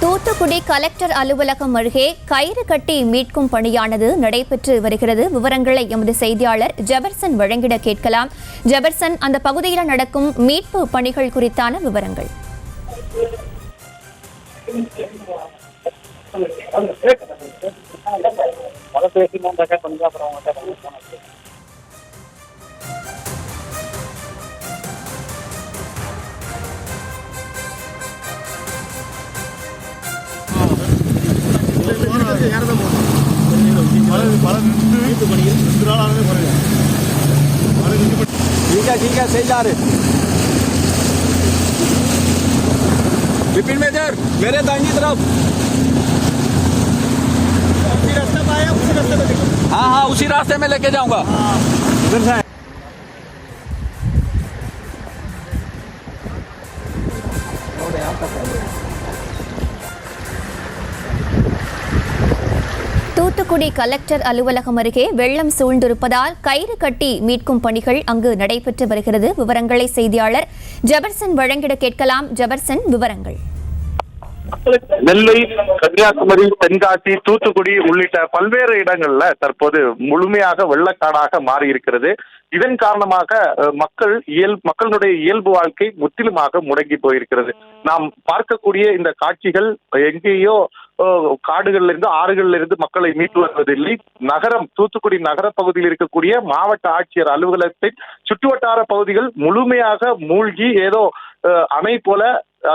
Thoothukudi collector அலுவலகம் அருகே கயிறு கட்டி மீட்கும் பணியானது நடைபெற்று வருகிறது. விவரங்களை எமது செய்தியாளர் ஜெபர்சன் வழங்கிட கேட்கலாம். ஜெபர்சன், அந்த பகுதியில் நடக்கும் மீட்பு பணிகள் குறித்தான விவரங்கள். ठीक है सही जा रहे। विपिन मेजर मेरे दाहिनी तरफ। उसी रास्ते पे आया, उसी रास्ते पे। हाँ उसी रास्ते में लेके जाऊंगा। इधर से தூத்துக்குடி கலெக்டர் அலுவலகம் அருகே வெள்ளம் சூழ்ந்திருப்பதால் கயிறு கட்டி மீட்கும் பணிகள் அங்கு நடைபெற்று வருகிறது. விவரங்களை செய்தியாளர் ஜெபர்சன் வழங்கிட கேட்கலாம். ஜெபர்சன், விவரங்கள். நெல்லை, கன்னியாகுமரி, தென்காசி, தூத்துக்குடி உள்ளிட்ட பல்வேறு இடங்கள்ல தற்போது முழுமையாக வெள்ளக்காடாக மாறி இருக்கிறது. இதன் காரணமாக மக்களுடைய இயல்பு வாழ்க்கை முற்றிலுமாக முடங்கி போயிருக்கிறது. நாம் பார்க்கக்கூடிய இந்த காட்சிகள் எங்கேயோ காடுகள்ல இருந்து ஆறுகள்ல இருந்து மக்களை மீட்டு வருவதில்லை. நகரம், தூத்துக்குடி நகர பகுதியில் இருக்கக்கூடிய மாவட்ட ஆட்சியர் அலுவலகத்தின் சுற்றுவட்டார பகுதிகள் முழுமையாக மூழ்கி ஏதோ அணை போல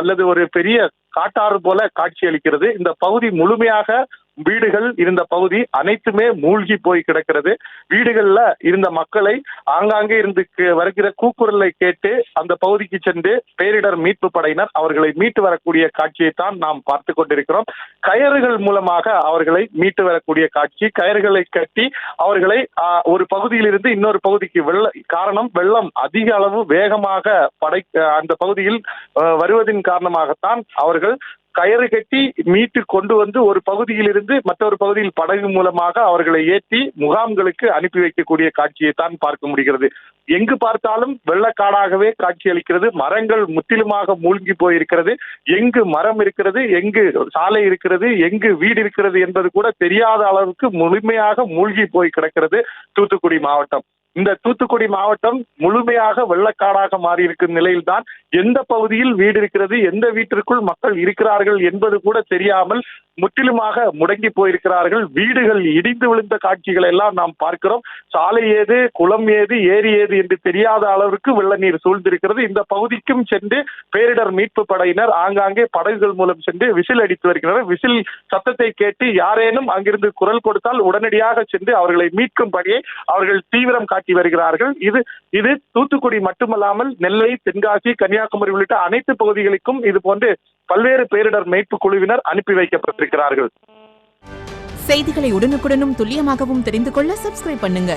அல்லது ஒரு பெரிய காட்டாறு போல காட்சி அளிக்கிறது. இந்த பகுதி முழுமையாக வீடுகள் இருந்த பகுதி அனைத்துமே மூழ்கி போய் கிடக்கிறது. வீடுகள்ல இருந்த மக்களை ஆங்காங்கே இருந்து வருகிற கூக்குரலை கேட்டு அந்த பகுதிக்கு சென்று பேரிடர் மீட்பு படையினர் அவர்களை மீட்டு வரக்கூடிய காட்சியைத்தான் நாம் பார்த்து கொண்டிருக்கிறோம். கயிறுகள் மூலமாக அவர்களை மீட்டு வரக்கூடிய காட்சி. கயிறுகளை கட்டி அவர்களை ஒரு பகுதியிலிருந்து இன்னொரு பகுதிக்கு வெள்ளம் அதிக அளவு வேகமாக அந்த பகுதியில் வருவதன் காரணமாகத்தான் அவர்கள் கயிறு கட்டி மீட்டு கொண்டு வந்து ஒரு பகுதியில் இருந்து மற்றொரு பகுதியில் படகு மூலமாக அவர்களை ஏற்றி முகாம்களுக்கு அனுப்பி வைக்கக்கூடிய காட்சியை தான் பார்க்க முடிகிறது. எங்கு பார்த்தாலும் வெள்ளக்காடாகவே காட்சி அளிக்கிறது. மரங்கள் முற்றிலுமாக மூழ்கி போயிருக்கிறது. எங்கு மரம் இருக்கிறது, எங்கு சாலை இருக்கிறது, எங்கு வீடு இருக்கிறது என்பது கூட தெரியாத அளவுக்கு முழுமையாக மூழ்கி போய் கிடக்கிறது தூத்துக்குடி மாவட்டம். இந்த தூத்துக்குடி மாவட்டம் முழுமையாக வெள்ளக்காடாக மாறி இருக்கும் நிலையில்தான் எந்த பகுதியில் வீடு இருக்கிறது, எந்த வீட்டிற்குள் மக்கள் இருக்கிறார்கள் என்பது கூட தெரியாமல் முற்றிலுமாக முடங்கி போயிருக்கிறார்கள். வீடுகள் இடிந்து விழுந்த காட்சிகளை எல்லாம் நாம் பார்க்கிறோம். சாலை ஏது, குளம் ஏது, ஏரி ஏது என்று தெரியாத அளவிற்கு வெள்ள நீர் சூழ்ந்திருக்கிறது. இந்த பகுதிக்கும் சென்று பேரிடர் மீட்பு படையினர் ஆங்காங்கே படகுகள் மூலம் சென்று விசில் அடித்து வருகின்றனர். விசில் சத்தத்தை கேட்டு யாரேனும் அங்கிருந்து குரல் கொடுத்தால் உடனடியாக சென்று அவர்களை மீட்கும் பணியை அவர்கள் தீவிரம் காட்டி வருகிறார்கள். இது தூத்துக்குடி மட்டுமல்லாமல் நெல்லை, தென்காசி, கன்னியாகுமரி உள்ளிட்ட அனைத்து பகுதிகளுக்கும் இது போன்று பல்வேறு பேரிடர் மீட்பு குழுவினர் அனுப்பி வைக்கப்பட்டிருக்கிறார்கள். செய்திகளை உடனுக்குடனும் துல்லியமாகவும் தெரிந்து கொள்ள சப்ஸ்கிரைப் பண்ணுங்க.